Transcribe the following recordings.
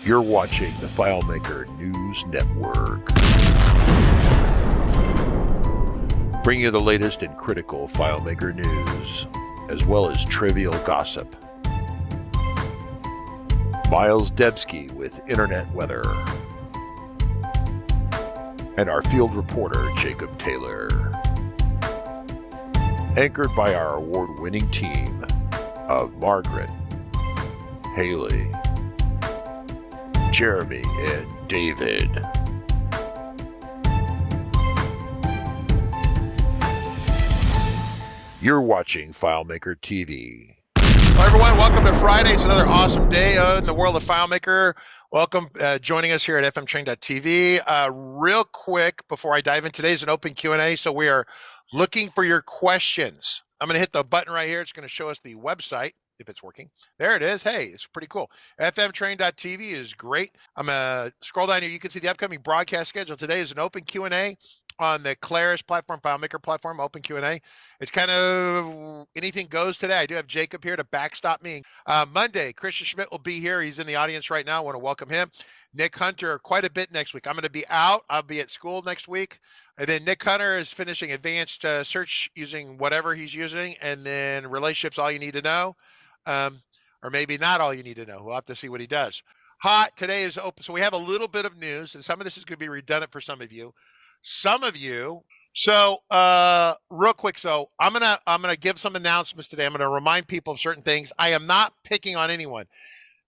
You're watching the FileMaker News Network. Bring you the latest in critical FileMaker news, as well as trivial gossip. Miles Debsky with Internet Weather. And our field reporter, Jacob Taylor. Anchored by our award-winning team of Margaret, Haley, Jeremy, and David. You're watching FileMaker TV. Hello, everyone. Welcome to Friday. It's another awesome day in the world of FileMaker. Welcome joining us here at fmtrain.tv. Real quick, before I dive in, today's an open Q&A, so we are looking for your questions. I'm going to hit the button right here. It's going to show us the website, if it's working. There it is. Hey, it's pretty cool. fmtrain.tv is great. I'm going to scroll down here. You can see the upcoming broadcast schedule. Today is an open Q&A on the Claris Platform, FileMaker Platform, open Q&A. It's kind of anything goes today. I do have Jacob here to backstop me. Monday, Christian Schmidt will be here. He's in the audience right now. I want to welcome him. Nick Hunter, quite a bit next week. I'm going to be out. I'll be at school next week. And then Nick Hunter is finishing advanced search using whatever he's using. And then relationships, all you need to know. Or maybe not all you need to know. We'll have to see what he does. Hot, today is open. So we have a little bit of news, and some of this is going to be redundant for some of you. So real quick, so I'm gonna give some announcements today. I'm gonna remind people of certain things. I am not picking on anyone,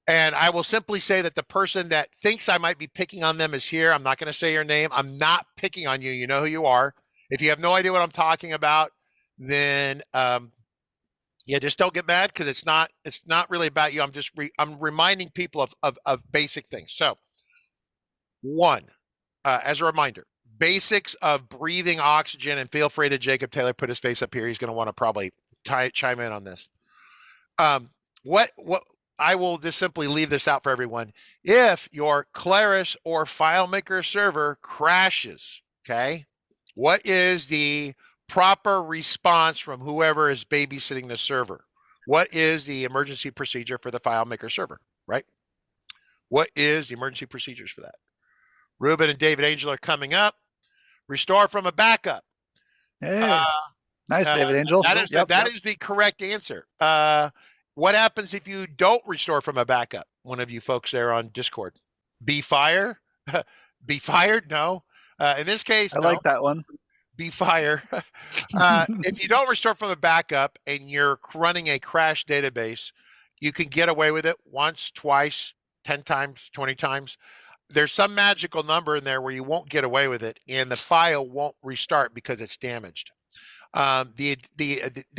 and I will simply say that the person that thinks I might be picking on them is here. I'm not gonna say your name. I'm not picking on you. You know who you are. If you have no idea what I'm talking about, then yeah, just don't get mad, because it's not really about you. I'm reminding people of basic things. So one, as a reminder, basics of breathing oxygen, and feel free to Jacob Taylor put his face up here. He's going to want to probably chime in on this. What I will just simply leave this out for everyone. If your Claris or FileMaker server crashes, okay, what is the proper response from whoever is babysitting the server? What is the emergency procedure for the FileMaker server, right? What is the emergency procedures for that? Ruben and David Angel are coming up. Restore from a backup. Hey, nice, David Angel. That is the correct answer. What happens if you don't restore from a backup? One of you folks there on Discord. Be fired? Be fired? No. In this case, I like that one. Be fired. If you don't restore from a backup and you're running a crash database, you can get away with it once, twice, 10 times, 20 times. There's some magical number in there where you won't get away with it, and the file won't restart because it's damaged. The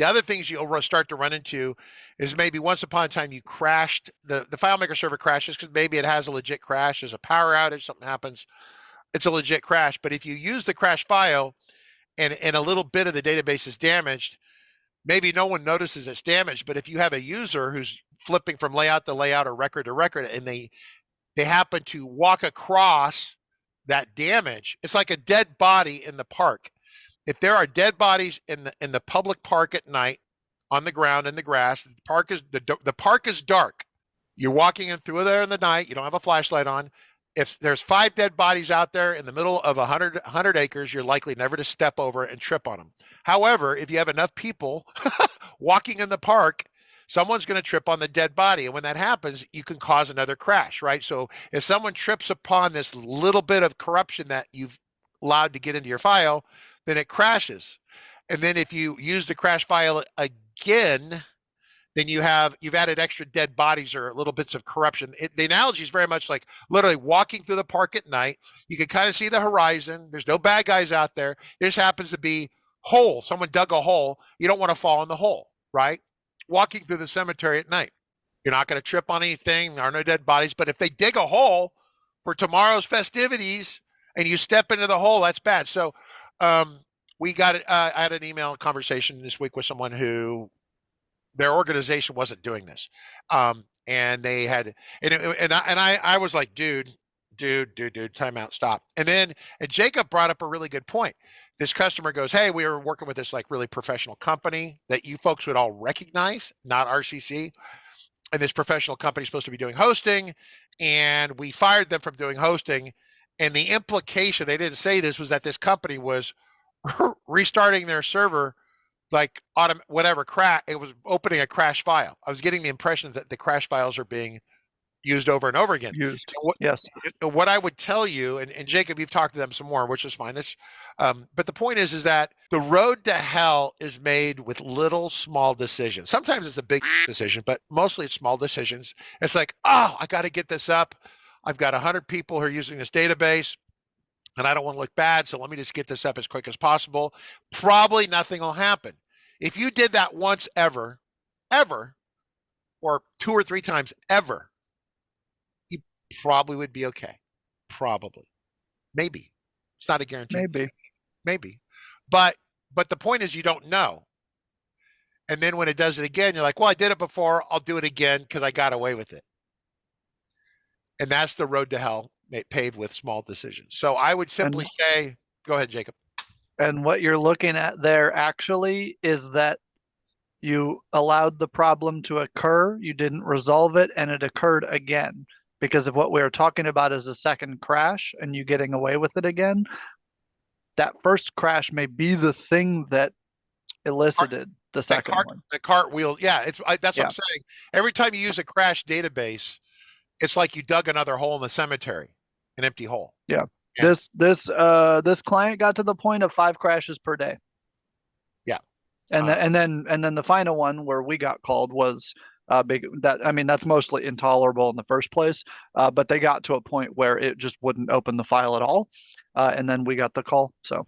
other things you'll start to run into is maybe once upon a time you crashed, the FileMaker server crashes because maybe it has a legit crash, there's a power outage, something happens, it's a legit crash. But if you use the crash file and a little bit of the database is damaged, maybe no one notices it's damaged, but if you have a user who's flipping from layout to layout or record to record, and they happen to walk across that damage, it's like a dead body in the park. If there are dead bodies in the public park at night, on the ground, in the grass, the park is dark. You're walking in through there in the night, you don't have a flashlight on. If there's 5 dead bodies out there in the middle of 100 acres, you're likely never to step over and trip on them. However, if you have enough people walking in the park, someone's going to trip on the dead body. And when that happens, you can cause another crash, right? So if someone trips upon this little bit of corruption that you've allowed to get into your file, then it crashes. And then if you use the crash file again, then you've added extra dead bodies or little bits of corruption. The analogy is very much like literally walking through the park at night. You can kind of see the horizon. There's no bad guys out there. There just happens to be hole. Someone dug a hole. You don't want to fall in the hole, right? Walking through the cemetery at night, you're not going to trip on anything. There are no dead bodies. But if they dig a hole for tomorrow's festivities and you step into the hole, that's bad. So we got it. I had an email conversation this week with someone who their organization wasn't doing this, and they had, and I was like, dude, time out, stop. And Jacob brought up a really good point. This customer goes, hey, we were working with this like really professional company that you folks would all recognize, not RCC. this professional company is supposed to be doing hosting, and we fired them from doing hosting. And the implication, they didn't say this, was that this company was restarting their server like whatever crash, it was opening a crash file. I was getting the impression that the crash files are being used over and over again. Yes. What I would tell you, and Jacob, you've talked to them some more, which is fine. But the point is that the road to hell is made with little small decisions. Sometimes it's a big decision, but mostly it's small decisions. It's like, oh, I got to get this up. I've got 100 people who are using this database, and I don't want to look bad, so let me just get this up as quick as possible. Probably nothing will happen. If you did that once ever, or 2 or 3 times ever, you probably would be okay. Probably. Maybe. It's not a guarantee. Maybe. But the point is you don't know. And then when it does it again, you're like, well, I did it before. I'll do it again because I got away with it. And that's the road to hell paved with small decisions. So I would simply say, go ahead, Jacob. And what you're looking at there actually is that you allowed the problem to occur, you didn't resolve it, and it occurred again. Because of what we were talking about is a second crash and you getting away with it again. That first crash may be the thing that elicited the second one. The cartwheel, yeah, that's what I'm saying. Every time you use a crash database, it's like you dug another hole in the cemetery, an empty hole. Yeah. This client got to the point of 5 crashes per day. Yeah. And then the final one where we got called was big. That's mostly intolerable in the first place. But they got to a point where it just wouldn't open the file at all. And then we got the call. So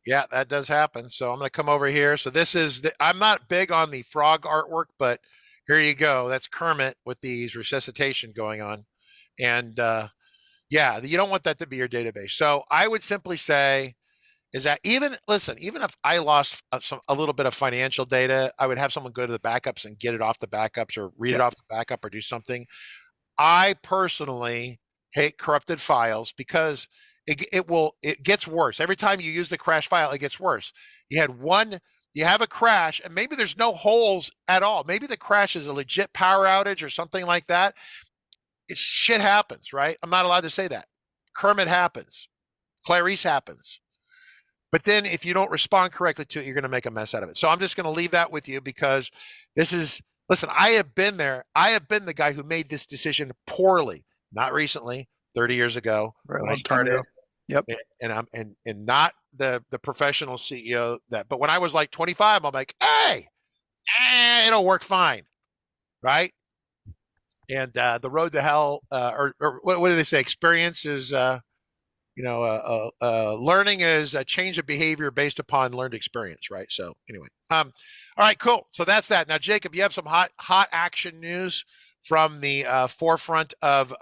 yeah, that does happen. So I'm going to come over here. So this is I'm not big on the frog artwork, but here you go. That's Kermit with these resuscitation going on. And yeah, you don't want that to be your database. So I would simply say is that even if I lost a little bit of financial data, I would have someone go to the backups and get it off the backups or read it off the backup or do something. I personally hate corrupted files because it gets worse. Every time you use the crash file, it gets worse. You have a crash and maybe there's no holes at all. Maybe the crash is a legit power outage or something like that. Shit happens, right? I'm not allowed to say that. Kermit happens. Claris happens. But then if you don't respond correctly to it, you're going to make a mess out of it. So I'm just going to leave that with you because listen, I have been there. I have been the guy who made this decision poorly, not recently, 30 years ago when I started. Yep. And not the professional CEO but when I was like 25, I'm like, hey, it'll work fine. Right. And the road to hell, or what do they say? Experience is, learning is a change of behavior based upon learned experience, right? So anyway, all right, cool. So that's that. Now, Jacob, you have some hot action news from the forefront of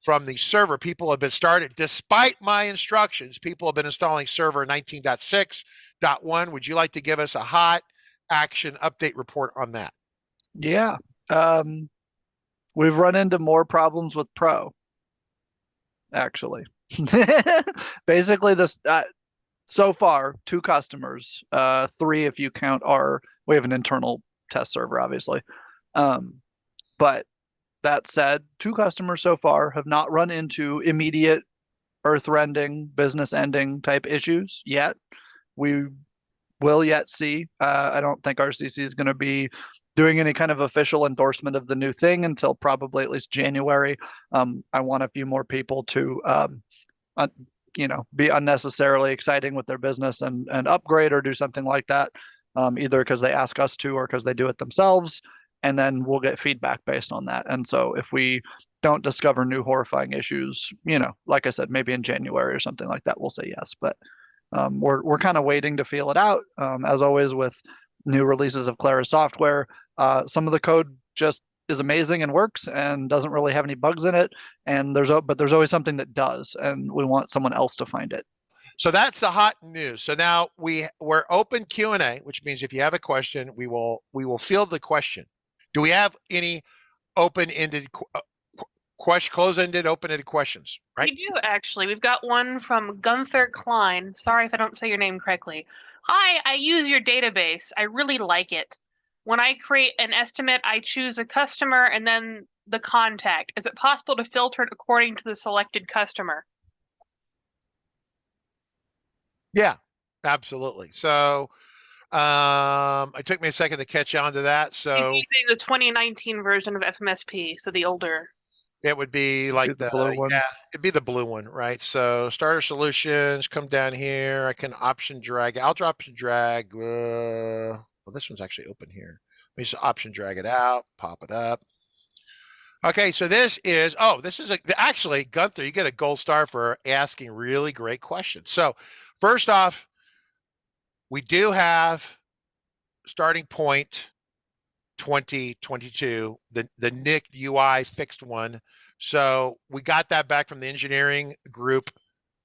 from the server. People have been started, despite my instructions, people have been installing server 19.6.1. Would you like to give us a hot action update report on that? Yeah. We've run into more problems with Pro, actually. Basically, so far, 2 customers, 3 if you count we have an internal test server, obviously. But that said, 2 customers so far have not run into immediate earth-rending, business-ending type issues yet. We will yet see. I don't think RCC is going to be doing any kind of official endorsement of the new thing until probably at least January. I want a few more people to, be unnecessarily exciting with their business and upgrade or do something like that, either because they ask us to or because they do it themselves. And then we'll get feedback based on that. And so if we don't discover new horrifying issues, like I said, maybe in January or something like that, we'll say yes. But we're kind of waiting to feel it out. As always with new releases of Claris software, some of the code just is amazing and works and doesn't really have any bugs in it. And there's always something that does, and we want someone else to find it. So that's the hot news. So now we're open Q&A, which means if you have a question, we will field the question. Do we have any open-ended close-ended, open-ended questions? Right? We do actually. We've got one from Gunther Klein. Sorry if I don't say your name correctly. Hi, I use your database. I really like it. when I create an estimate, I choose a customer and then the contact. Is it possible to filter it according to the selected customer? Yeah, absolutely. So it took me a second to catch on to that. So Using the 2019 version of FMSP, so the older. it would be like the blue one. yeah, it'd be the blue one, right? So starter solutions, come down here. I can option drag. I'll drop and drag. Well, this one's actually open here. Let me just option drag it out, pop it up. Okay, so this is actually, Gunther, you get a gold star for asking really great questions. So first off, we do have starting point 2022, the Nick UI fixed one. So we got that back from the engineering group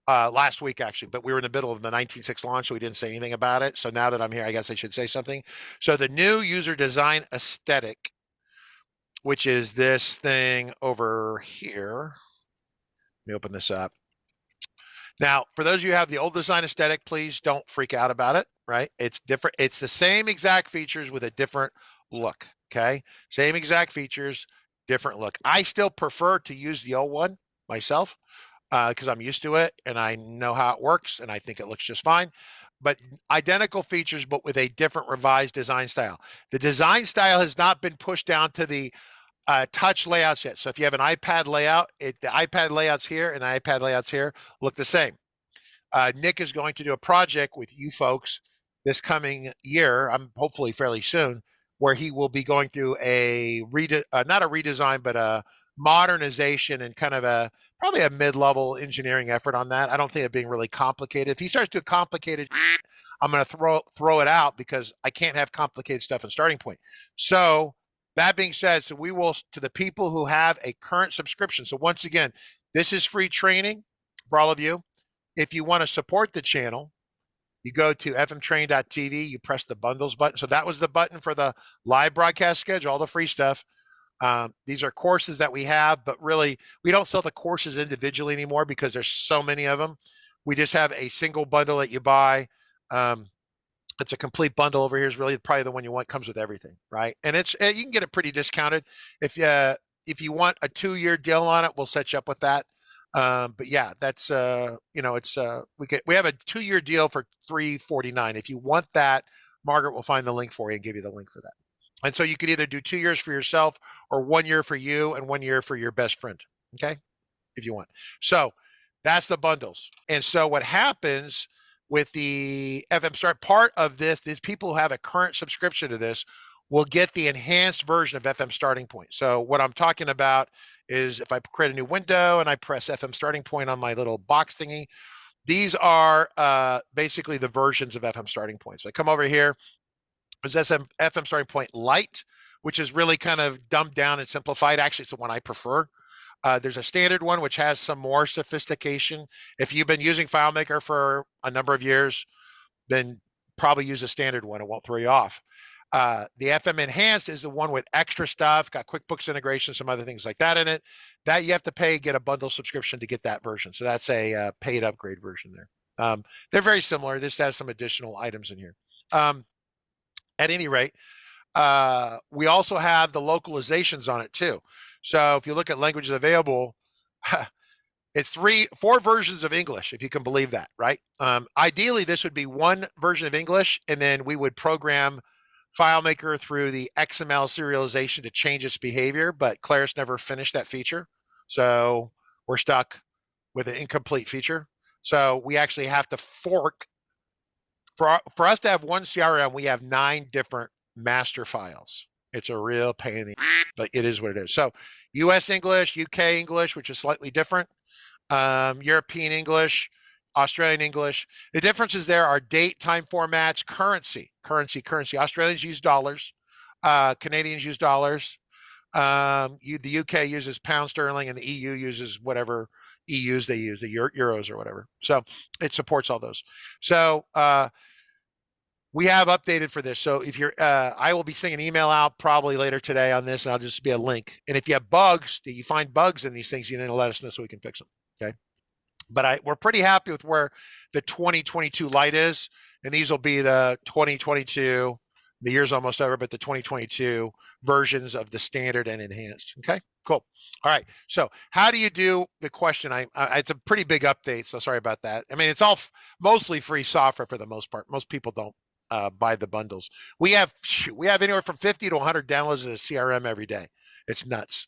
last week, actually, but we were in the middle of the 19.6 launch, so we didn't say anything about it. So now that I'm here, I guess I should say something. So the new user design aesthetic, which is this thing over here. Let me open this up. Now, for those of you who have the old design aesthetic, please don't freak out about it, right? It's different. It's the same exact features with a different look, okay? Same exact features, different look. I still prefer to use the old one myself because I'm used to it and I know how it works and I think it looks just fine. But identical features, but with a different revised design style. The design style has not been pushed down to the touch layouts yet. So if you have an iPad layout, the iPad layouts here and iPad layouts here look the same. Nick is going to do a project with you folks this coming year, hopefully fairly soon, where he will be going through a not a redesign, but a modernization and kind of probably a mid-level engineering effort on that. I don't think it being really complicated. If he starts to complicated, I'm going to throw it out because I can't have complicated stuff in starting point. So that being said, so we will, to the people who have a current subscription. So once again, this is free training for all of you. If you want to support the channel, you go to fmtrain.tv, you press the bundles button. So that was the button for the live broadcast schedule, all the free stuff. These are courses that we have, but really we don't sell the courses individually anymore because there's so many of them. We just have a single bundle that you buy. It's a complete bundle over here is really probably the one you want, comes with everything, right? And you can get it pretty discounted. If you want a 2-year deal on it, we'll set you up with that. But yeah, that's we have a 2-year deal for $349. If you want that, Margaret will find the link for you and give you the link for that. And so you could either do 2 years for yourself or 1 year for you and 1 year for your best friend, okay? If you want. So that's the bundles. And so what happens with the FM Start, part of this, these people who have a current subscription to this will get the enhanced version of FM Starting Point. So what I'm talking about is if I create a new window and I press FM Starting Point on my little box thingy, these are basically the versions of FM Starting Point. So I come over here, there's FM Starting Point Lite, which is really kind of dumbed down and simplified. Actually, it's the one I prefer. There's a standard one, which has some more sophistication. If you've been using FileMaker for a number of years, then probably use a standard one. It won't throw you off. The FM Enhanced is the one with extra stuff, got QuickBooks integration, some other things like that in it. That you have to pay, get a bundle subscription to get that version. So that's a paid upgrade version there. They're very similar. This has some additional items in here. At any rate, we also have the localizations on it too. So if you look at languages available, it's 4 versions of English, if you can believe that, right? Ideally, this would be 1 version of English, and then we would program FileMaker through the XML serialization to change its behavior, but Claris never finished that feature. So we're stuck with an incomplete feature. So we actually have to fork. For us to have one CRM, we have 9 different master files. It's a real pain in the but it is what it is. So US English, UK English, which is slightly different, European English, Australian English. The differences there are date, time formats, currency. Australians use dollars, Canadians use dollars. The UK uses pound sterling and the EU uses whatever EUs they use, the euros or whatever. So it supports all those. So we have updated for this. So if you're, I will be sending an email out probably later today on this, and I'll just be a link. And if you have bugs, you find bugs in these things, you need to let us know so we can fix them. Okay. But we're pretty happy with where the 2022 Lite is, and these will be the 2022 The year's almost over, but the 2022 versions of the standard and enhanced. Okay, cool. All right. So how do you do the question? It's a pretty big update, so sorry about that. I mean, it's all mostly free software for the most part. Most people don't buy the bundles. We have anywhere from 50 to 100 downloads of the CRM every day. It's nuts.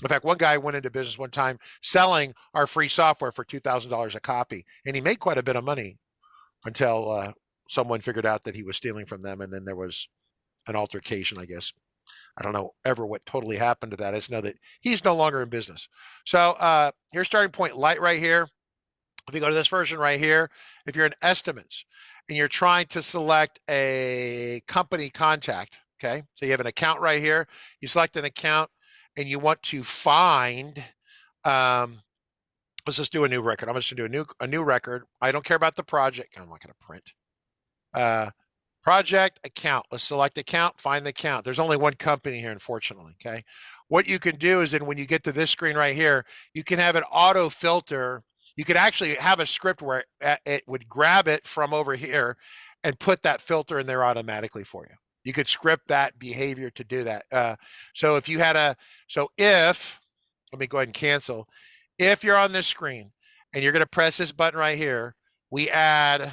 In fact, one guy went into business one time selling our free software for $2,000 a copy, and he made quite a bit of money until someone figured out that he was stealing from them, and then there was an altercation, I guess. I don't know ever what totally happened to that. I just know that he's no longer in business. So here's starting point light right here. If you go to this version right here, if you're in estimates and you're trying to select a company contact, okay, so you have an account right here, you select an account and you want to find, let's just do a new record. I'm just gonna do a new record. I don't care about the project. I'm not gonna print. Project, account. Let's select account, find the account. There's only one company here, unfortunately, okay? What you can do is then when you get to this screen right here, you can have an auto filter. You could actually have a script where it would grab it from over here and put that filter in there automatically for you. You could script that behavior to do that. So if you had let me go ahead and cancel. If you're on this screen and you're gonna press this button right here, we add,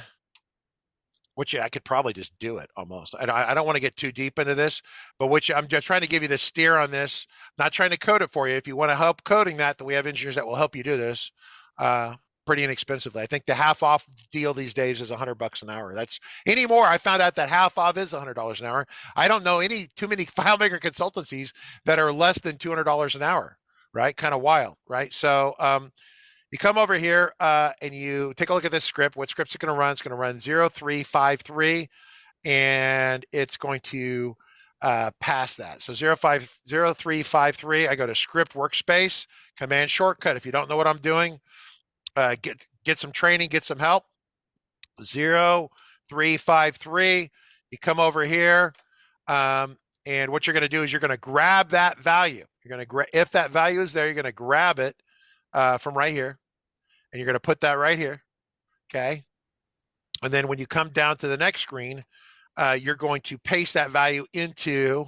which I could probably just do it almost. I don't want to get too deep into this, but I'm just trying to give you the steer on this, not trying to code it for you. If you want to help coding that we have engineers that will help you do this pretty inexpensively. I think the half off deal these days is $100 an hour. That's anymore. I found out that half off is $100 an hour. I don't know too many FileMaker consultancies that are less than $200 an hour, right? Kind of wild, right? So, you come over here and you take a look at this script. What script's it going to run? It's going to run 0353, and it's going to pass that. So 0353, I go to script workspace, command shortcut. If you don't know what I'm doing, get some training, get some help. 0353, you come over here, and what you're going to do is you're going to grab that value. You're going to if that value is there, you're going to grab it from right here. And you're going to put that right here, okay? And then when you come down to the next screen, you're going to paste that value into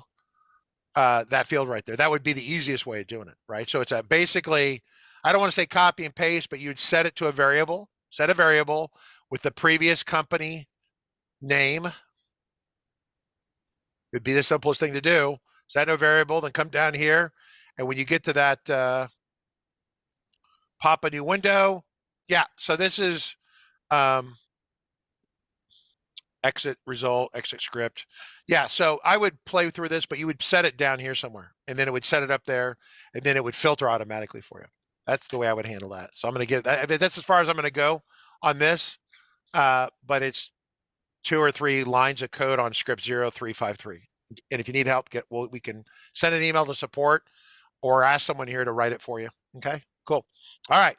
that field right there. That would be the easiest way of doing it, right? So it's basically, I don't want to say copy and paste, but you'd set it to a variable, set a variable with the previous company name. It'd be the simplest thing to do. Set a variable, then come down here. And when you get to that, pop a new window. Yeah, so this is exit result, exit script. Yeah, so I would play through this, but you would set it down here somewhere, and then it would set it up there, and then it would filter automatically for you. That's the way I would handle that. So I'm going to give that's as far as I'm going to go on this, but it's 2 or 3 lines of code on script 0353. And if you need help, we can send an email to support or ask someone here to write it for you. Okay, cool. All right.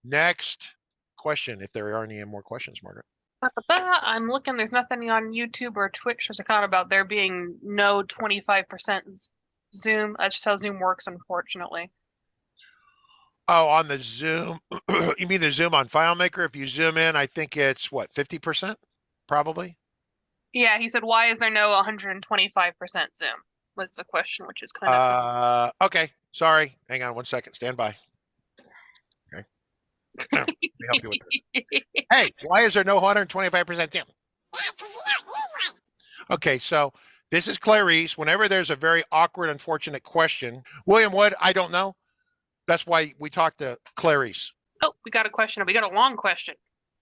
Next question, if there are any more questions, Margaret. I'm looking, there's nothing on YouTube or Twitch. There's a comment about there being no 25% Zoom. That's just how Zoom works, unfortunately. Oh, on the Zoom, you mean the Zoom on FileMaker? If you zoom in, I think it's what, 50%? Probably? Yeah, he said, why is there no 125% Zoom? Was the question, which is kind of... Okay, sorry. Hang on one second. Stand by. Let me help you with this. Hey, why is there no 125% Zoom? Okay, so this is Claris. Whenever there's a very awkward, unfortunate question, William Wood, I don't know. That's why we talked to Claris. Oh, we got a question. We got a long question.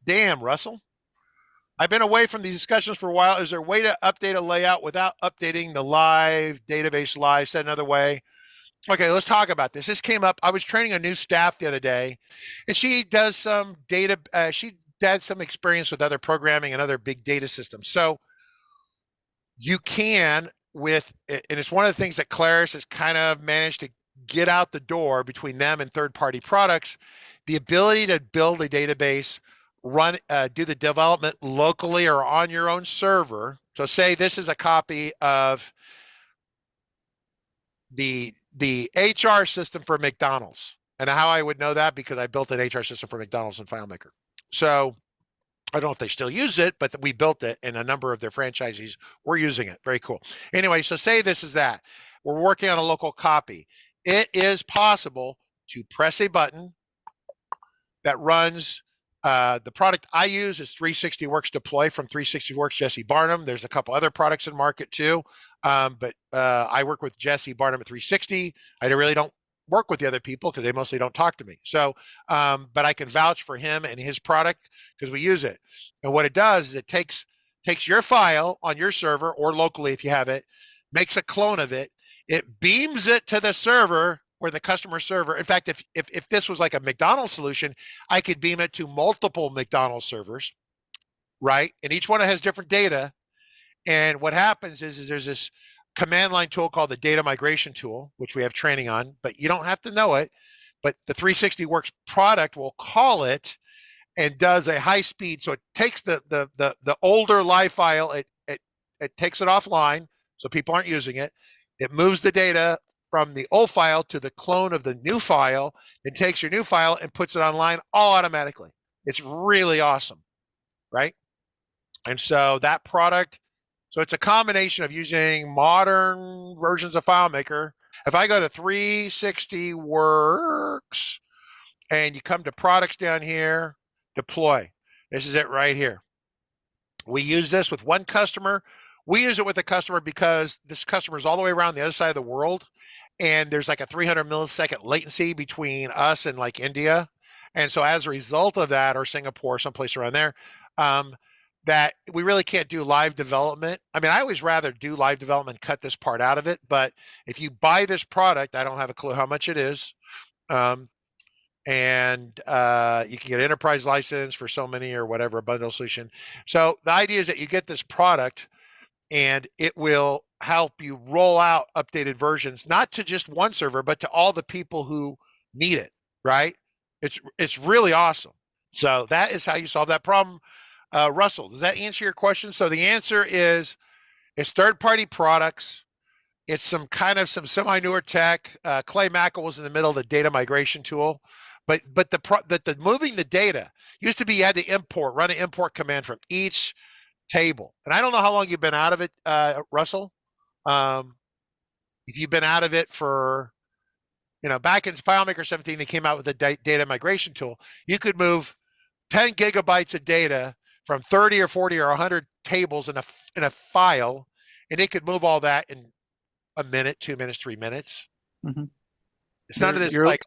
Damn, Russell. I've been away from these discussions for a while. Is there a way to update a layout without updating the live database live? Said another way. Okay, let's talk about this. This came up. I was training a new staff the other day, and she does some data. She had some experience with other programming and other big data systems. So you can, and it's one of the things that Claris has kind of managed to get out the door between them and third-party products, the ability to build a database, do the development locally or on your own server. So say this is a copy of the HR system for McDonald's. And how I would know that, because I built an HR system for McDonald's in FileMaker. So I don't know if they still use it, but we built it and a number of their franchisees were using it. Very cool. Anyway, so say this is that. We're working on a local copy. It is possible to press a button that runs, the product I use is 360works Deploy from 360works Jesse Barnum. There's a couple other products in market too, but I work with Jesse Barnum at 360. I really don't work with the other people because they mostly don't talk to me. So, but I can vouch for him and his product because we use it. And what it does is it takes your file on your server or locally if you have it, makes a clone of it, it beams it to the server where the customer server. In fact, if this was like a McDonald's solution, I could beam it to multiple McDonald's servers, right? And each one has different data. And what happens is there's this command line tool called the data migration tool, which we have training on, but you don't have to know it. But the 360works product will call it and does a high speed. So it takes the older live file, it takes it offline, so people aren't using it. It moves the data from the old file to the clone of the new file, and takes your new file and puts it online all automatically. It's really awesome, right? And so that product, so it's a combination of using modern versions of FileMaker. If I go to 360works and you come to products down here, deploy, this is it right here. We use this with one customer. We use it with a customer because this customer is all the way around the other side of the world. And there's like a 300 millisecond latency between us and like India. And so as a result of that, or Singapore, someplace around there, that we really can't do live development. I mean, I always rather do live development, cut this part out of it. But if you buy this product, I don't have a clue how much it is. And you can get enterprise license for so many or whatever, a bundle solution. So the idea is that you get this product and it will help you roll out updated versions, not to just one server, but to all the people who need it, right? It's really awesome. So that is how you solve that problem. Russell, does that answer your question? So the answer is it's third-party products. It's some semi-newer tech. Clay Mackel was in the middle of the data migration tool. But the moving the data used to be you had to run an import command from each table. And I don't know how long you've been out of it, Russell. If you've been out of it for, back in FileMaker 17, they came out with a data migration tool. You could move 10 gigabytes of data from 30 or 40 or 100 tables in a file, and it could move all that in a minute, 2 minutes, 3 minutes. Mm-hmm. It's none of this 3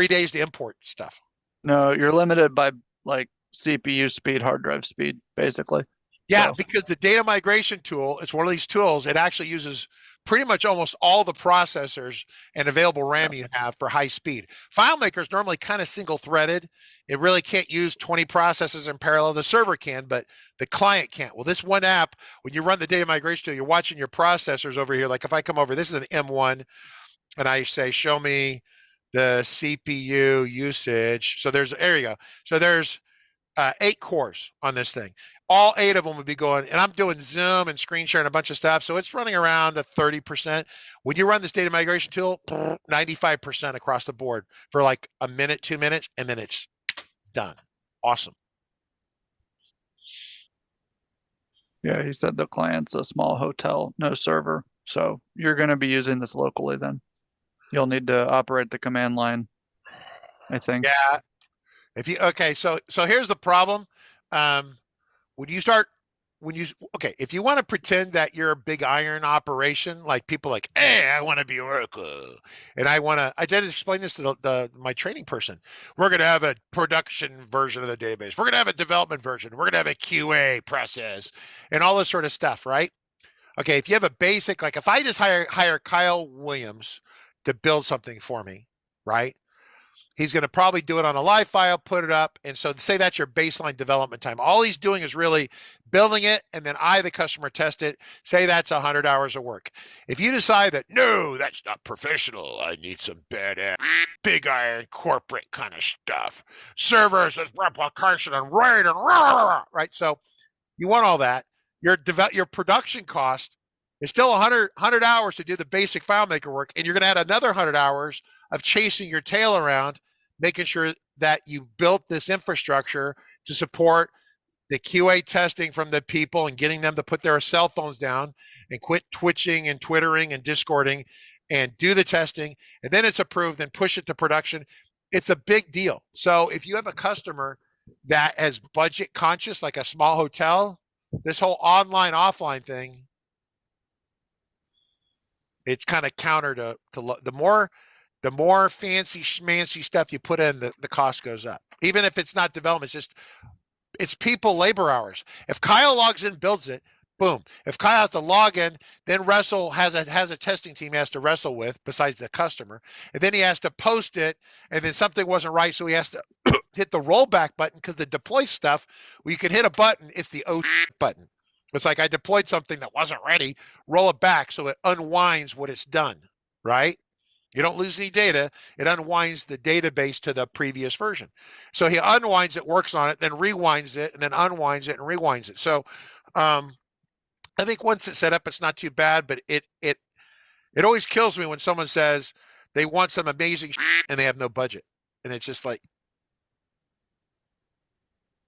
days to import stuff. No, you're limited by like CPU speed, hard drive speed, basically. Yeah, So. because the data migration tool, it's one of these tools. It actually uses pretty much almost all the processors and available RAM you have for high speed. FileMaker is normally kind of single threaded. It really can't use 20 processes in parallel. The server can, but the client can't. Well, this one app, when you run the data migration tool, you're watching your processors over here. Like if I come over, this is an M1, and I say, show me the CPU usage. So there you go. So there's 8 cores on this thing. All 8 of them would be going, and I'm doing Zoom and screen share and a bunch of stuff. So it's running around the 30%. When you run this data migration tool, 95% across the board for like a minute, 2 minutes, and then it's done. Awesome. Yeah, he said the client's a small hotel, no server. So you're going to be using this locally then. You'll need to operate the command line, I think. Yeah. So here's the problem. If you want to pretend that you're a big iron operation, like people like, hey, I want to be Oracle, and I did explain this to my training person. We're going to have a production version of the database. We're going to have a development version. We're going to have a QA process and all this sort of stuff, right? Okay, if you have a basic, like if I just hire Kyle Williams to build something for me, right? He's going to probably do it on a live file, put it up. And so say that's your baseline development time. All he's doing is really building it. And then the customer, test it. Say that's 100 hours of work. If you decide that, no, that's not professional. I need some badass, big iron, corporate kind of stuff. Servers with replication and RAID and right? So you want all that. Your production cost is still 100 hours to do the basic FileMaker work. And you're going to add another 100 hours of chasing your tail around, making sure that you built this infrastructure to support the QA testing from the people and getting them to put their cell phones down and quit twitching and twittering and discording and do the testing, and then it's approved and push it to production. It's a big deal. So if you have a customer that is budget conscious, like a small hotel, this whole online offline thing, it's kind of counter to the more fancy schmancy stuff you put in, the cost goes up. Even if it's not development, it's people labor hours. If Kyle logs in, builds it, boom. If Kyle has to log in, then Russell has a testing team he has to wrestle with besides the customer. And then he has to post it, and then something wasn't right, so he has to hit the rollback button, because the deploy stuff, where you can hit a button, it's the button. It's like I deployed something that wasn't ready, roll it back so it unwinds what it's done, right? You don't lose any data. It unwinds the database to the previous version. So he unwinds it, works on it, then rewinds it, and then unwinds it and rewinds it. So I think once it's set up, it's not too bad, but it always kills me when someone says they want some amazing and they have no budget. And it's just like,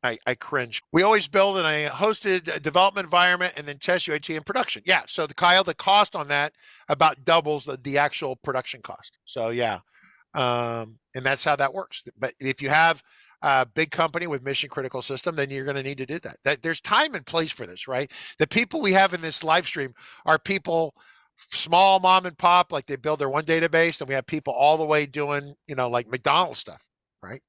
I cringe. We always build in a hosted development environment and then test UAT in production. Yeah, so the cost on that about doubles the actual production cost. So yeah, and that's how that works. But if you have a big company with mission critical system, then you're going to need to do that. There's time and place for this, right? The people we have in this live stream are people, small mom and pop, like they build their one database, and we have people all the way doing, like McDonald's stuff, right?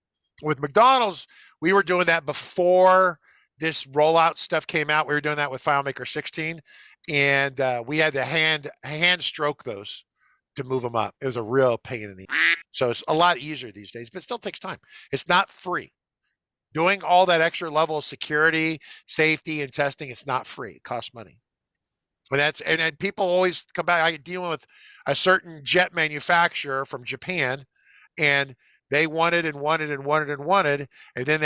With McDonald's, we were doing that before this rollout stuff came out. We were doing that with FileMaker 16, and we had to hand stroke those to move them up. It was a real pain in the ass. So it's a lot easier these days, but it still takes time. It's not free. Doing all that extra level of security, safety, and testing, it's not free. It costs money. And people always come back. I deal with a certain jet manufacturer from Japan, and they wanted, and then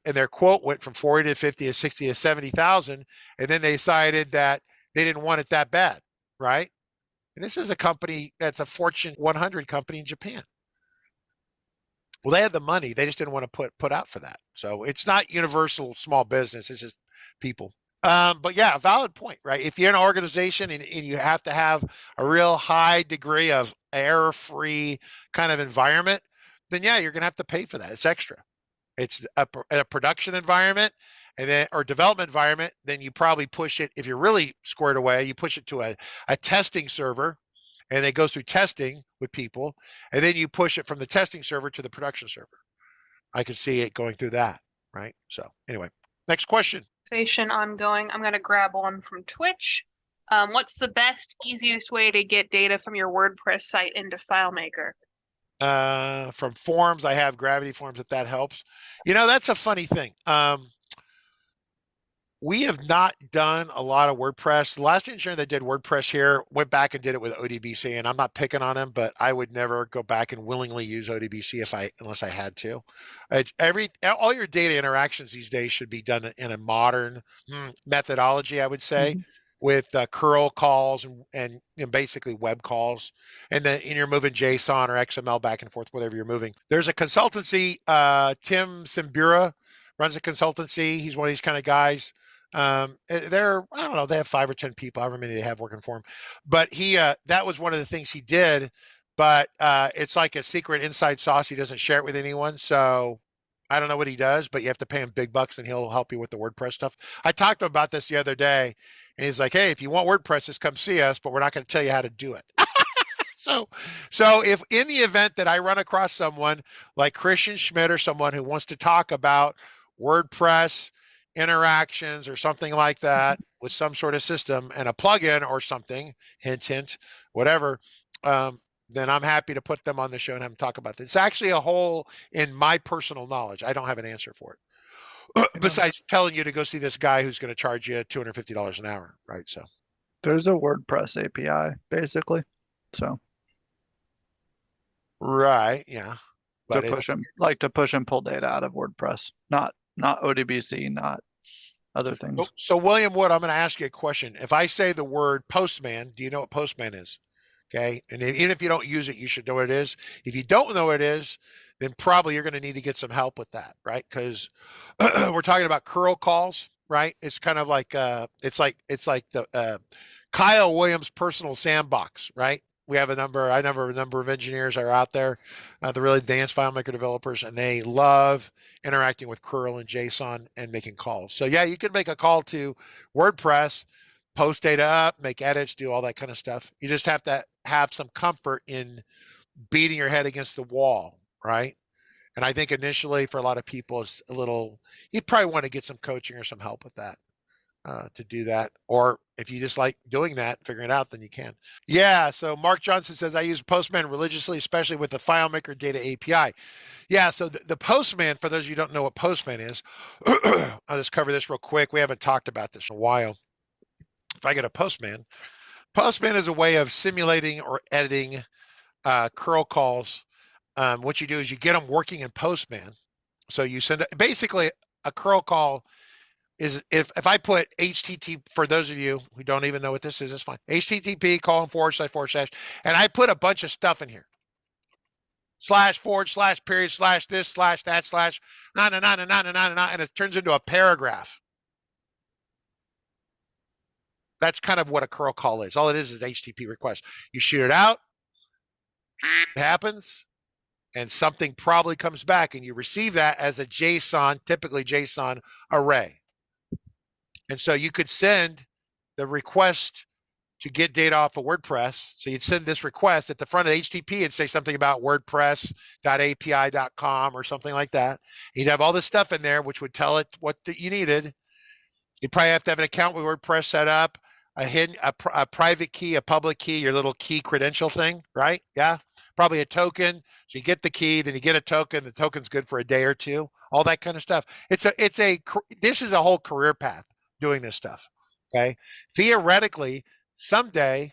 their quote went from 40 to 50 to 60 to 70,000, and then they decided that they didn't want it that bad, right? And this is a company that's a Fortune 100 company in Japan. Well, they had the money, they just didn't want to put out for that. So it's not universal small business; it's just people. But yeah, valid point, right? If you're in an organization and you have to have a real high degree of error-free kind of environment, then yeah, you're going to have to pay for that. It's extra. It's a production environment or development environment. Then you probably push it, if you're really squared away, you push it to a testing server, and it goes through testing with people, and then you push it from the testing server to the production server. I can see it going through that, right? So anyway, next question. Ongoing. I'm going to grab one from Twitch. What's the best, easiest way to get data from your WordPress site into FileMaker? From forms, I have Gravity Forms, if that helps. That's a funny thing. We have not done a lot of WordPress. The last engineer that did WordPress here went back and did it with ODBC, and I'm not picking on him, but I would never go back and willingly use ODBC unless I had to. All your data interactions these days should be done in a modern methodology, I would say. Mm-hmm. With curl calls and basically web calls, and then you're moving JSON or XML back and forth, whatever you're moving. There's a consultancy, Tim Simbura runs a consultancy. He's one of these kind of guys. I don't know, they have 5 or 10 people, however many they have working for him. But that was one of the things he did, but it's like a secret inside sauce. He doesn't share it with anyone. So I don't know what he does, but you have to pay him big bucks and he'll help you with the WordPress stuff. I talked to him about this the other day, and he's like, hey, if you want WordPress, just come see us, but we're not going to tell you how to do it. So if in the event that I run across someone like Christian Schmidt or someone who wants to talk about WordPress interactions or something like that with some sort of system and a plugin or something, hint, whatever, then I'm happy to put them on the show and have them talk about this. It's actually a hole in my personal knowledge. I don't have an answer for it. Besides telling you to go see this guy who's going to charge you $250 an hour, right? So there's a WordPress API, basically. So right, yeah. But to push and pull data out of WordPress, not ODBC, not other things. So William Wood, I'm going to ask you a question. If I say the word Postman, do you know what Postman is? Okay, and even if you don't use it, you should know what it is. If you don't know what it is, then probably you're going to need to get some help with that, right? Because we're talking about curl calls right? It's kind of like it's like the Kyle Williams personal sandbox, right? We have a number of engineers are out there, the really advanced FileMaker developers, and they love interacting with curl and JSON and making calls. So yeah, you can make a call to WordPress, post data up, make edits, do all that kind of stuff. You just have to have some comfort in beating your head against the wall, right? And I think initially for a lot of people, it's a little, you probably want to get some coaching or some help with that to do that. Or if you just like doing that, figuring it out, then you can. Yeah, so Mark Johnson says, I use Postman religiously, especially with the FileMaker data API. Yeah, so the Postman, for those of you who don't know what Postman is, I'll just cover this real quick. We haven't talked about this in a while. If I get a Postman, Postman is a way of simulating or editing curl calls. What you do is you get them working in Postman. So you send basically a curl call is if I put HTTP, for those of you who don't even know what this is, it's fine. HTTP : // and I put a bunch of stuff in here. // period / this / that / and it turns into a paragraph. That's kind of what a curl call is. All it is HTTP request. You shoot it out, it happens, and something probably comes back, and you receive that as a JSON, typically JSON array. And so you could send the request to get data off of WordPress. So you'd send this request at the front of HTTP and say something about WordPress.api.com or something like that. You'd have all this stuff in there, which would tell it what you needed. You'd probably have to have an account with WordPress set up, a private key, a public key, your little key credential thing, right? Yeah, probably a token. So you get the key, then you get a token. The token's good for a day or two. All that kind of stuff. This is a whole career path doing this stuff. Okay, theoretically, someday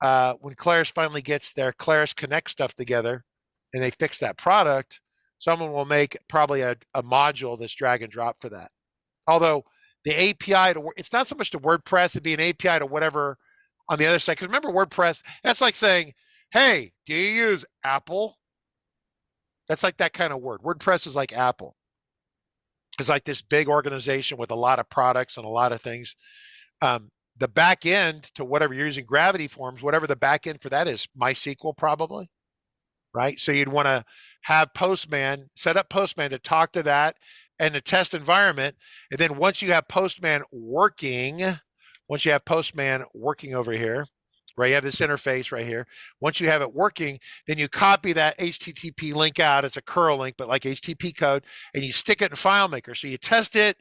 when Claris finally gets their Claris Connect stuff together, and they fix that product, someone will make probably a module that's drag and drop for that. Although the API it's not so much to WordPress, it'd be an API to whatever on the other side. Because remember, WordPress, that's like saying, hey, do you use Apple? That's like that kind of word. WordPress is like Apple. It's like this big organization with a lot of products and a lot of things. The back end to whatever you're using, Gravity Forms, whatever the back end for that is, MySQL probably, right? So you'd want to have Postman, set up Postman to talk to that and the test environment. And then once you have Postman working over here, right? You have this interface right here. Once you have it working, then you copy that HTTP link out. It's a curl link, but like HTTP code, and you stick it in FileMaker. So you test it,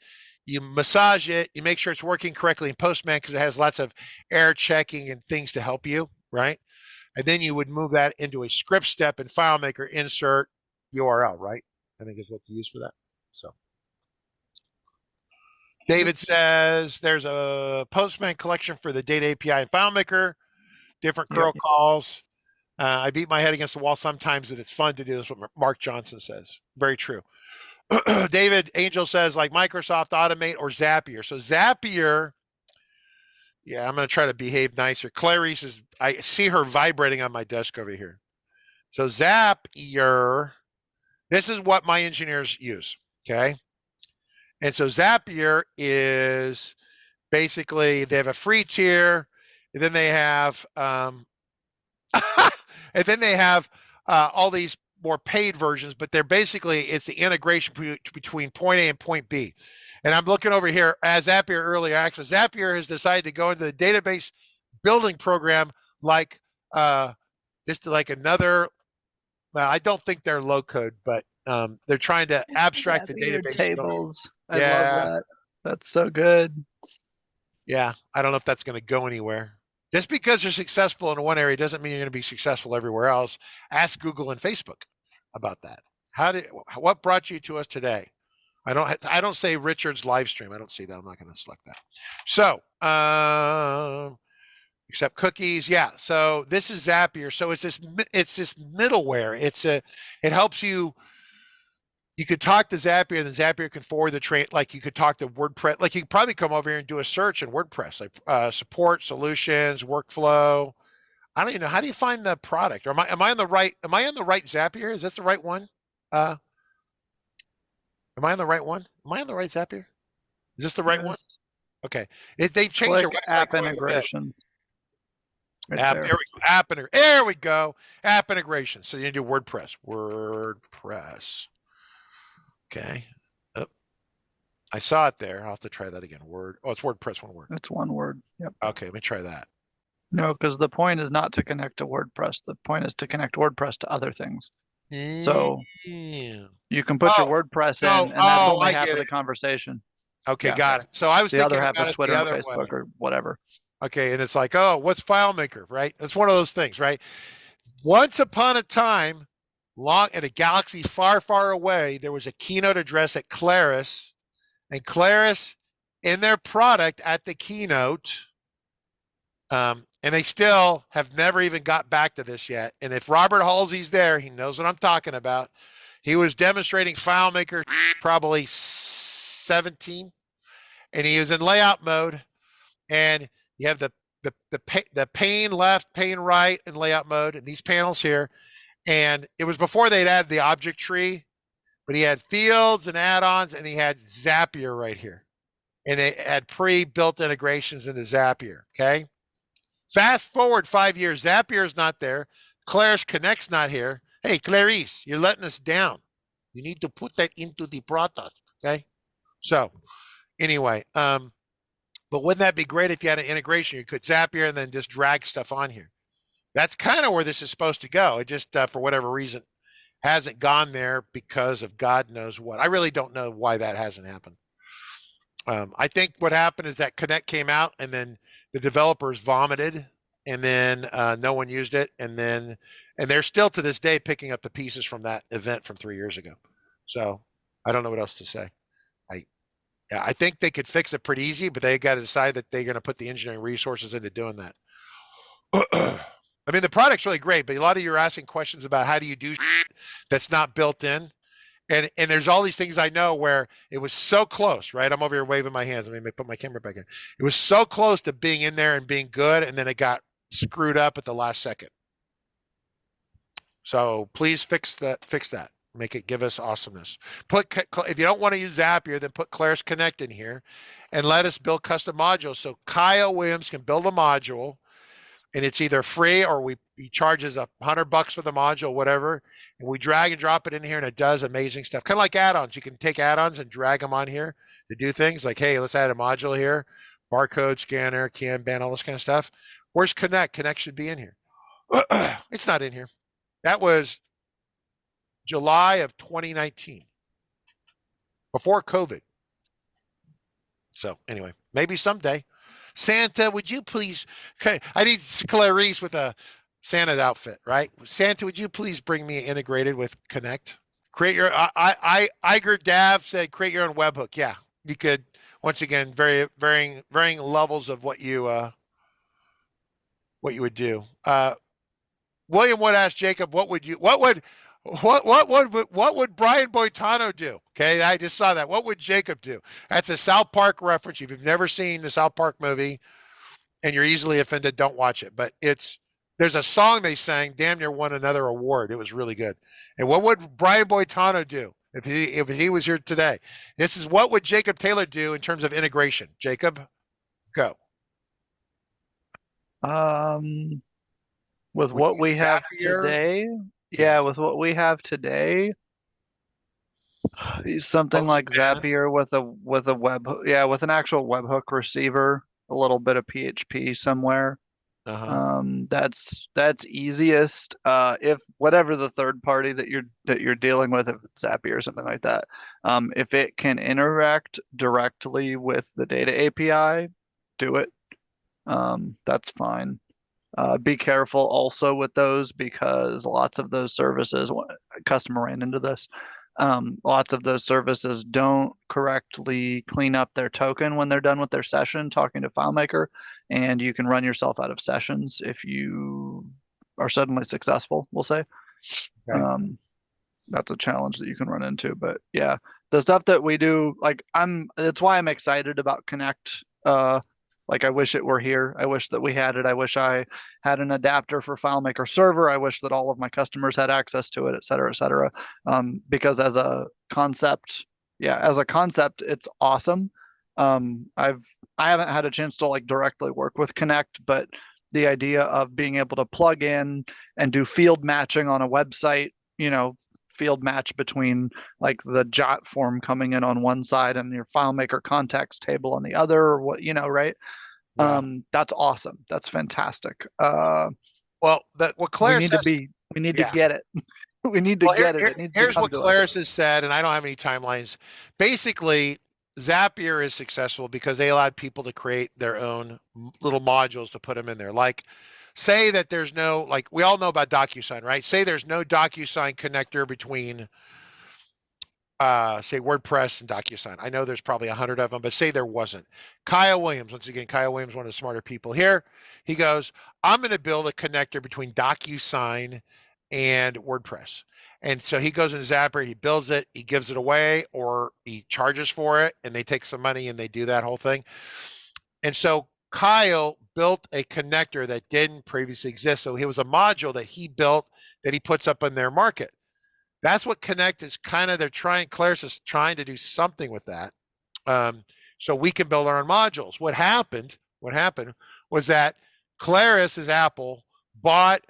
you massage it, you make sure it's working correctly in Postman because it has lots of error checking and things to help you, right? And then you would move that into a script step in FileMaker, insert URL, right? I think is what you use for that. So David says there's a Postman collection for the data API in FileMaker, different curl calls. I beat my head against the wall sometimes, and it's fun to do. This. What Mark Johnson says. Very true. David Angel says like Microsoft Automate or Zapier. So Zapier, yeah, I'm going to try to behave nicer. Claris is, I see her vibrating on my desk over here. So Zapier, this is what my engineers use, okay? And so Zapier is basically, they have a free tier, and then they have, all these more paid versions, but they're basically, it's the integration between point A and point B. And I'm looking over here as Zapier earlier access. Zapier has decided to go into the database building program like just like another, well, I don't think they're low code, but they're trying to abstract the database tables. I Yeah. love that. That's so good. Yeah, I don't know if that's going to go anywhere. Just because you're successful in one area doesn't mean you're going to be successful everywhere else. Ask Google and Facebook about that. What brought you to us today? I don't say Richard's live stream. I don't see that. I'm not going to select that. So, except cookies. Yeah. So this is Zapier. So it's this middleware. It helps you. You could talk to Zapier, and then Zapier can forward the train. Like you could talk to WordPress. Like you could probably come over here and do a search in WordPress, like support, solutions, workflow. I don't even know. How do you find the product? Or am I on the right Zapier? Is this the right one? Am I on the right one? Am I on the right Zapier? Is this the right one? Okay, they've changed Click their website app quite a bit. integration. Right App, there. there we go. There we go. App integration. So you do WordPress. WordPress. Okay. Oh, I saw it there. I'll have to try that again. It's WordPress, one word. It's one word. Yep. Okay, let me try that. No, because the point is not to connect to WordPress. The point is to connect WordPress to other things. So you can put your WordPress in, and that's only half of the conversation. Okay, got it. So I was The thinking other half about is it Twitter the and other Facebook way. or whatever. Okay, and it's like, oh, what's FileMaker, right? It's one of those things, right? Once upon a time, long in a galaxy far, far away, there was a keynote address at Claris, and Claris, in their product at the keynote, and they still have never even got back to this yet. And if Robert Halsey's there, he knows what I'm talking about. He was demonstrating FileMaker probably 17, and he was in layout mode, and you have the pane left, pane right, and layout mode, and these panels here. And it was before they'd added the object tree, but he had fields and add-ons, and he had Zapier right here. And they had pre-built integrations into Zapier, okay? Fast forward 5 years, Zapier is not there. Claris Connect's not here. Hey, Claris, you're letting us down. You need to put that into the product, okay? So anyway, but wouldn't that be great if you had an integration? You could Zapier and then just drag stuff on here. That's kind of where this is supposed to go. It just, for whatever reason, hasn't gone there because of God knows what. I really don't know why that hasn't happened. I think what happened is that Connect came out, and then the developers vomited, and then no one used it, and they're still to this day picking up the pieces from that event from 3 years ago. So I don't know what else to say. I think they could fix it pretty easy, but they got to decide that they're going to put the engineering resources into doing that. I mean, the product's really great, but a lot of you are asking questions about how do you do that's not built in. And there's all these things I know where it was so close, right? I'm over here waving my hands. Let me put my camera back in. It was so close to being in there and being good, and then it got screwed up at the last second. So please fix that. Make it give us awesomeness. If you don't want to use Zapier, then put Claris Connect in here and let us build custom modules. So Kyle Williams can build a module, and it's either free or he charges $100 for the module, whatever. And we drag and drop it in here, and it does amazing stuff. Kind of like add-ons. You can take add-ons and drag them on here to do things like, hey, let's add a module here, barcode scanner, Kanban, all this kind of stuff. Where's Connect? Connect should be in here. It's not in here. That was July of 2019, before COVID. So anyway, maybe someday. Santa, would you please? Okay, I need Claris with a Santa outfit, right? Santa, would you please bring me integrated with Connect? Create your. Iger Dav said create your own webhook. Yeah, you could. Once again, varying levels of what you would do. William Wood asked Jacob, what would Brian Boitano do? Okay, I just saw that. What would Jacob do? That's a South Park reference. If you've never seen the South Park movie and you're easily offended, don't watch it. But there's a song they sang, damn near won another award. It was really good. And what would Brian Boitano do if he was here today? This is what would Jacob Taylor do in terms of integration. Jacob, go. With what we have today, yeah, with what we have today, something like Zapier with a web, with an actual webhook receiver, a little bit of PHP somewhere. That's easiest. If whatever the third party that you're dealing with, if it's Zapier or something like that, if it can interact directly with the data API, do it. That's fine. Be careful also with those, because lots of those services, a customer ran into this, lots of those services don't correctly clean up their token when they're done with their session talking to FileMaker, and you can run yourself out of sessions if you are suddenly successful, we'll say. Okay. That's a challenge that you can run into. But yeah, the stuff that we do, like that's why I'm excited about Connect. Like, I wish it were here. I wish that we had it. I wish I had an adapter for FileMaker Server. I wish that all of my customers had access to it, et cetera, et cetera. Because as a concept, it's awesome. I haven't had a chance to like directly work with Connect, but the idea of being able to plug in and do field matching on a website, field match between like the JOT form coming in on one side and your FileMaker context table on the other, or what, right? Yeah. That's awesome. That's fantastic. Well, what Claris we need yeah. to get it. We need to get it. It needs to Here's come what to us. Claris has said, and I don't have any timelines. Basically, Zapier is successful because they allowed people to create their own little modules to put them in there. Like, say that there's no, like, we all know about DocuSign, right? Say there's no DocuSign connector between, say, WordPress and DocuSign. I know there's probably 100 of them, but say there wasn't. Kyle Williams, once again, Kyle Williams, one of the smarter people here, he goes, I'm going to build a connector between DocuSign and WordPress. And so he goes into Zapier, he builds it, he gives it away, or he charges for it, and they take some money and they do that whole thing. And so Kyle built a connector that didn't previously exist. So it was a module that he built that he puts up in their market. That's what Connect is kind of, Claris is trying to do something with that. So we can build our own modules. What happened was that Claris, as Apple, bought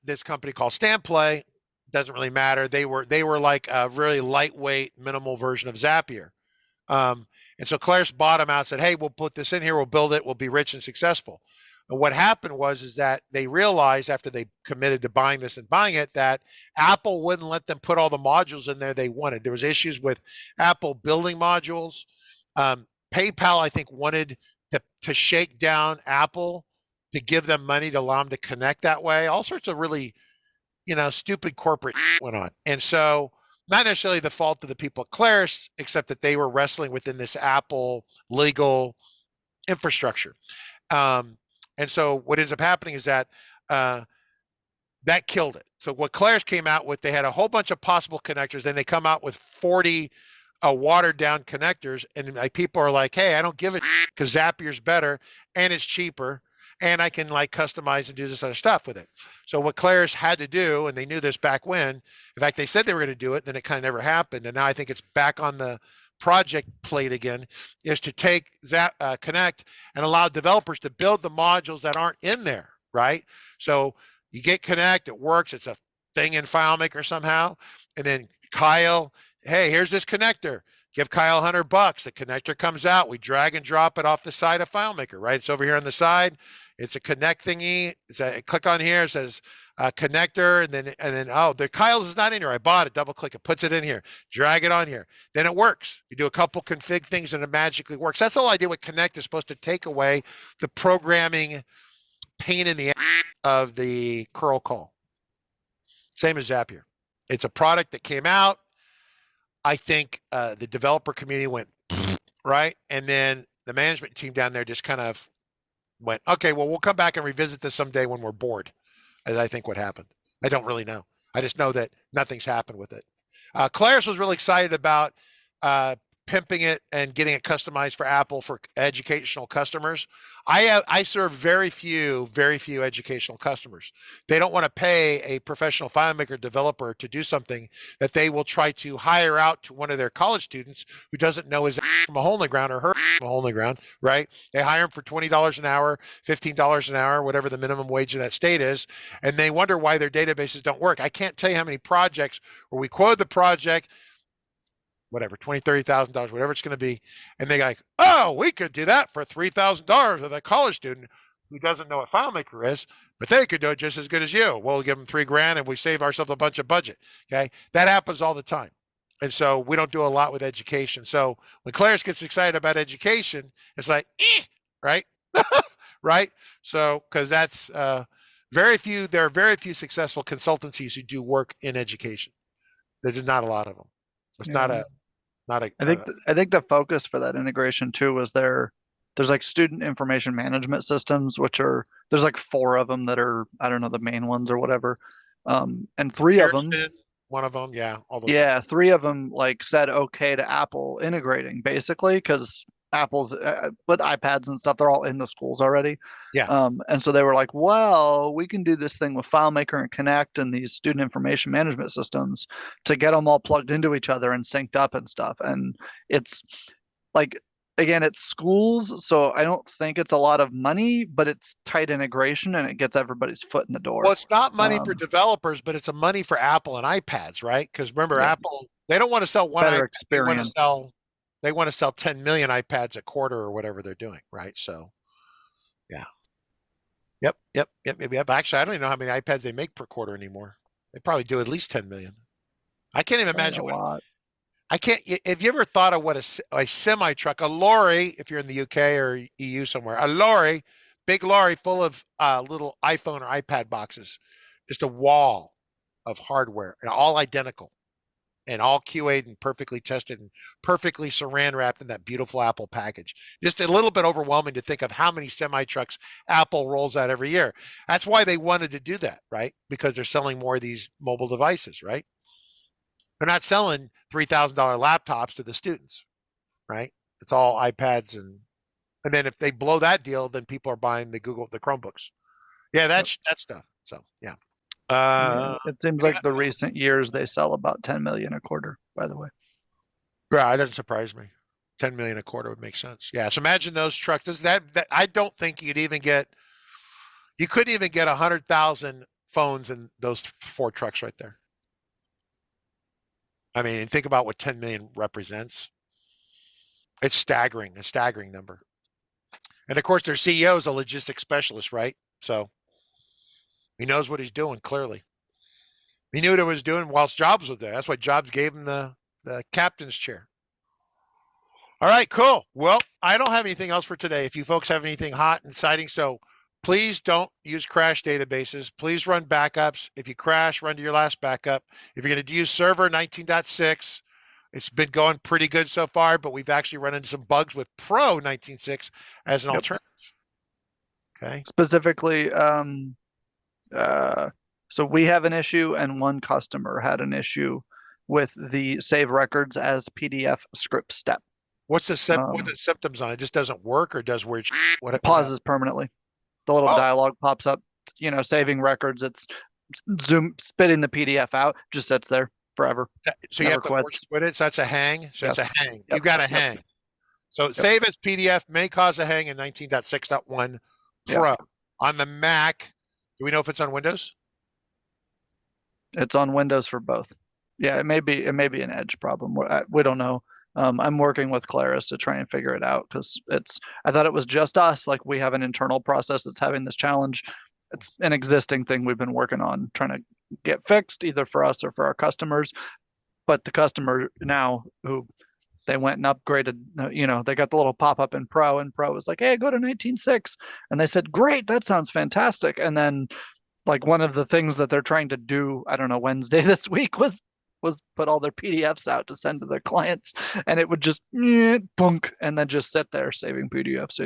this company called StampPlay. Doesn't really matter. They were like a really lightweight, minimal version of Zapier. And so Claris bought them out and said, hey, we'll put this in here, we'll build it, we'll be rich and successful. And what happened is that they realized after they committed to buying this and buying it, that Apple wouldn't let them put all the modules in there they wanted. There was issues with Apple building modules. PayPal, I think, wanted to shake down Apple to give them money to allow them to connect that way. All sorts of really, stupid corporate went on. And so not necessarily the fault of the people at Claris, except that they were wrestling within this Apple legal infrastructure. And so what ends up happening is that that killed it. So what Claris came out with, they had a whole bunch of possible connectors. Then they come out with 40 watered down connectors. And like people are like, hey, I don't give it because Zapier's better and it's cheaper. And I can like customize and do this other stuff with it. So what Claris had to do, and they knew this back when, in fact, they said they were going to do it, then it kind of never happened. And now I think it's back on the project plate again, is to take Connect and allow developers to build the modules that aren't in there, right? So you get Connect, it works, it's a thing in FileMaker somehow. And then Kyle, hey, here's this connector. Give Kyle $100. The connector comes out. We drag and drop it off the side of FileMaker, right? It's over here on the side. It's a connect thingy. Click on here. It says connector, and then oh, the Kyle's is not in here. I bought it. Double click it, puts it in here. Drag it on here. Then it works. You do a couple config things, and it magically works. That's the whole idea with Connect is supposed to take away the programming pain in the ass of the curl call. Same as Zapier. It's a product that came out. I think the developer community went right, and then the management team down there just kind of went, okay, well, we'll come back and revisit this someday when we're bored, as I think what happened. I don't really know. I just know that nothing's happened with it. Claris was really excited about pimping it and getting it customized for Apple for educational customers. I serve very few educational customers. They don't want to pay a professional FileMaker developer to do something that they will try to hire out to one of their college students who doesn't know his from a hole in the ground or her from a hole in the ground, right? They hire them for $20 an hour, $15 an hour, whatever the minimum wage in that state is, and they wonder why their databases don't work. I can't tell you how many projects where we quote the project, whatever, $20,000, $30,000, whatever it's going to be. And they're like, oh, we could do that for $3,000 with a college student who doesn't know what FileMaker is, but they could do it just as good as you. We'll give them $3,000 and we save ourselves a bunch of budget. Okay. That happens all the time. And so we don't do a lot with education. So when Claris gets excited about education, it's like, right? Right. So, cause that's there are very few successful consultancies who do work in education. There's not a lot of them. It's not a. I think the focus for that integration too was there's like student information management systems, which there's like 4 of them that are, I don't know, the main ones or whatever. And 3 of them, one of them, yeah, all those. Yeah, 3 of them like said okay to Apple integrating basically, because Apple's with iPads and stuff, they're all in the schools already. Yeah. And so they were like, well, we can do this thing with FileMaker and Connect and these student information management systems to get them all plugged into each other and synced up and stuff. And it's like, again, it's schools, so I don't think it's a lot of money, but it's tight integration and it gets everybody's foot in the door. Well, it's not money for developers, but it's a money for Apple and iPads, right? Because remember, Yeah. Apple, they don't want to sell one Better iPad. experience. They want to sell 10 million iPads a quarter or whatever they're doing, right? So, yeah. Yep. Actually, I don't even know how many iPads they make per quarter anymore. They probably do at least 10 million. I can't even imagine a lot. I can't. Have you ever thought of what a semi truck, a lorry, if you're in the UK or EU somewhere, a lorry, big lorry full of little iPhone or iPad boxes, just a wall of hardware and all identical and all QA'd and perfectly tested and perfectly saran wrapped in that beautiful Apple package. Just a little bit overwhelming to think of how many semi trucks Apple rolls out every year. That's why they wanted to do that, right? Because they're selling more of these mobile devices, right? They're not selling $3,000 laptops to the students, right? It's all iPads and then if they blow that deal, then people are buying the Chromebooks. Yeah, that's that stuff. So yeah. It seems like the recent years they sell about 10 million a quarter, by the way. Yeah, that doesn't surprise me. 10 million a quarter would make sense. Yeah. So imagine those trucks. That I don't think you couldn't even get 100,000 phones in those 4 trucks right there. I mean, and think about what 10 million represents. It's staggering, a staggering number. And of course, their CEO is a logistics specialist, right? So he knows what he's doing, clearly. He knew what he was doing whilst Jobs was there. That's why Jobs gave him the captain's chair. All right, cool. Well, I don't have anything else for today. If you folks have anything hot and exciting, so please don't use crash databases. Please run backups. If you crash, run to your last backup. If you're going to use server 19.6, it's been going pretty good so far, but we've actually run into some bugs with Pro 19.6 as an alternative. Okay. Specifically, so we have an issue and one customer had an issue with the save records as PDF script step. What's the symptoms on it? Just doesn't work or does weird what pauses permanently. The little dialog pops up, saving records. It's spitting the PDF out, just sits there forever. So you have to force quit it. So that's a hang. So it's a hang. You got to hang. So save as PDF may cause a hang in 19.6.1 Pro. On the Mac, do we know if it's on Windows? It's on Windows for both. Yeah, it may be an Edge problem. We don't know. I'm working with Claris to try and figure it out because I thought it was just us. Like we have an internal process that's having this challenge. It's an existing thing we've been working on trying to get fixed either for us or for our customers. But the customer now who they went and upgraded, they got the little pop-up in Pro and Pro was like, hey, go to 19.6. And they said, great, that sounds fantastic. And then like one of the things that they're trying to do, I don't know, Wednesday this week was put all their PDFs out to send to their clients, and it would just bunk and then just sit there saving PDFs,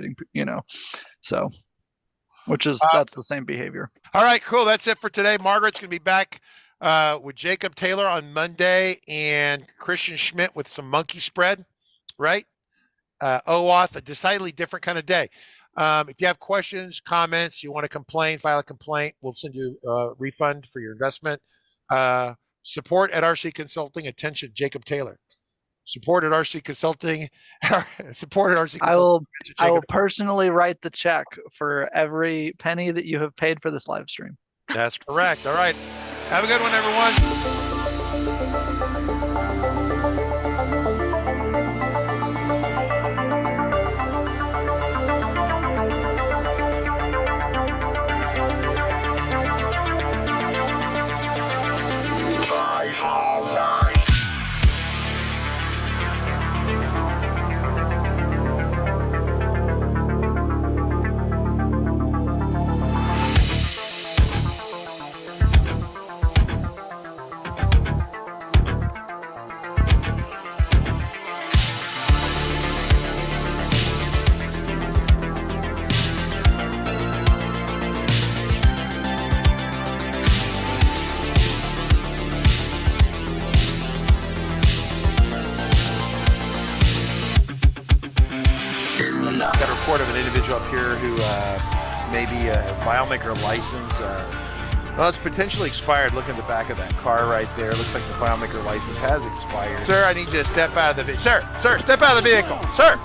so that's the same behavior. All right, cool. That's it for today. Margaret's going to be back with Jacob Taylor on Monday and Christian Schmidt with some monkey spread, right? OAuth, a decidedly different kind of day. If you have questions, comments, you want to complain, file a complaint, we'll send you a refund for your investment. Support at RC Consulting. Attention, Jacob Taylor. Support at RC Consulting. Support at RC Consulting. I will personally write the check for every penny that you have paid for this live stream. That's correct. All right. Have a good one, everyone. Got a report of an individual up here who may be a FileMaker license. Well, it's potentially expired. Look at the back of that car right there. Looks like the FileMaker license has expired. Sir, I need you to step out of the vehicle. Sir, step out of the vehicle. Sir.